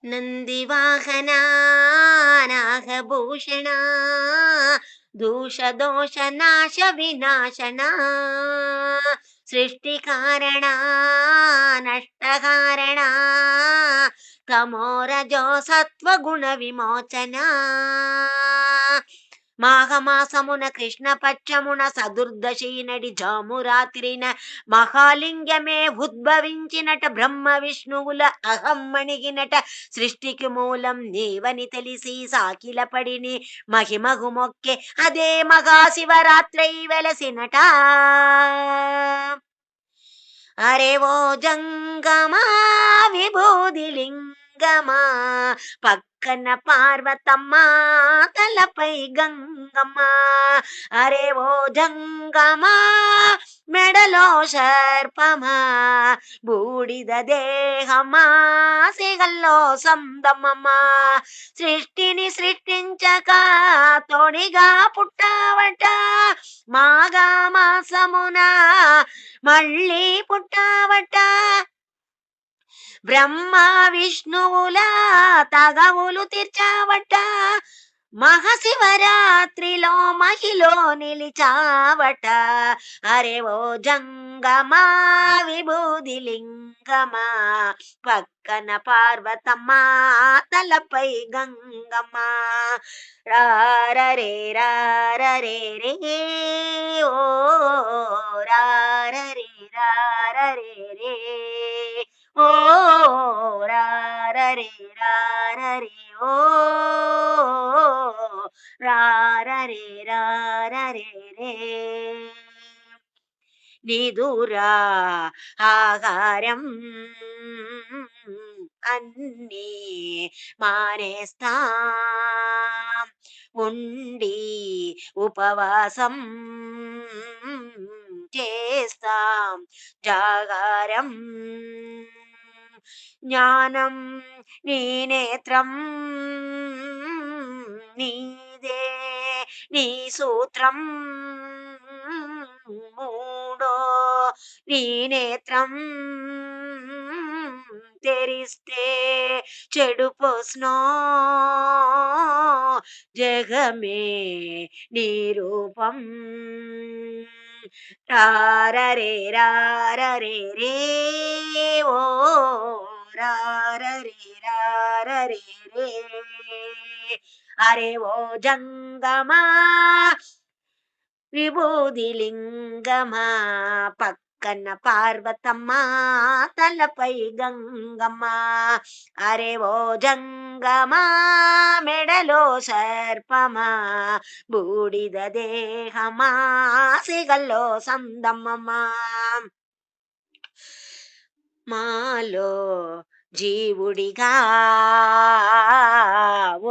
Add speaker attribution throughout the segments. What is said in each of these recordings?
Speaker 1: ನಂದಿವಾಹನ ನಾಗಭೂಷಣ ದೂಷ ದೋಷ ನಾಶ ವಿನಾಶನ ಸೃಷ್ಟಿ ಕಾರಣ ನಷ್ಟ ಕಾರಣ ತಮೋರಜೋ ಸತ್ವ గుణ విమోచన మాఘమాసమున కృష్ణ పక్షమున చతుర్దశినడి జామురాత్రిన మహాలింగమే ఉద్భవించినట బ్రహ్మ విష్ణువుల అహమ్మణిగినట సృష్టికి మూలం నీవని తెలిసి సాకిల పడిని మహిమగు మొక్కే అదే మహాశివరాత్రై వెలసినట అరే ఓ జంగమా విభూది లింగమా పక్కన పార్వతమ్మ తలపై గంగమ్మ అరే ఓ జంగమా మెడలో సర్పమా బూడిద దేహమా సిగల్లో సందమమ్మా సృష్టిని సృష్టించక తోడిగా పుట్టావట మాఘ మాసమున మళ్ళీ పుట్టావట బ్రహ్మ విష్ణువుల తగవులు తీర్చావట మహాశివరాత్రిలో మహిలో నిలిచావట అరే ఓ జంగమా విభూది లింగమా పక్కన పార్వతమ్మ తలపై గంగమ్మ రారరే రారరే రే ఓ రారరే రారరే రే ఓ రారరే రారరే ఓ రారరే రారరే రే నిదురా ఆహారం అన్నీ మానేస్తాం ఉండి ఉపవాసం చేస్తాం జాగారం జ్ఞానం నీ నేత్రం నీదే నీ సూత్రం మూడో నీ నేత్రం తెరిస్తే చెడు పోస్నో జగమే నీ రూపం రారరే రారరే రే ఓ రారరే రారరే రే అరే ఓ జంగమా విభూది లింగమా పక్కన పార్వతమ్మ తలపై గంగమ్మ అరే ఓ జంగమా మెడలో సర్పమా బూడిద దేహమా సిగల్లో సందమ్మమ్మా మాలో జీవుడిగా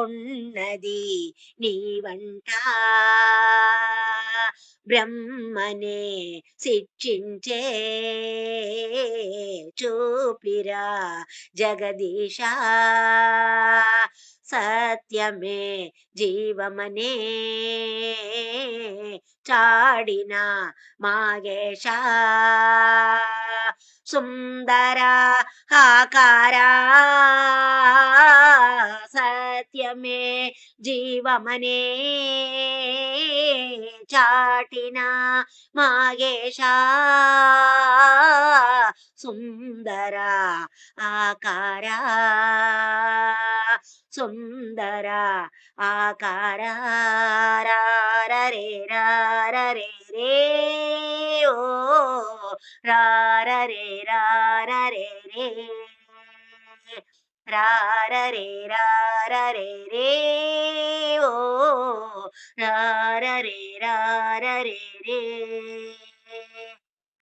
Speaker 1: ఉన్నది నీ వంట బ్రహ్మనే శిక్షించే చూపిరా జగదీశ సత్యమే జీవమనే చాడిన మాగేశ సుందర ఆకారా సత్యమే జీవమనే చాటిన మాగేశ సుందర ఆకారా సుందర ఆకారా రారరే రారరే రే ఓ రారరే రారరే రే రారరే రారరే రే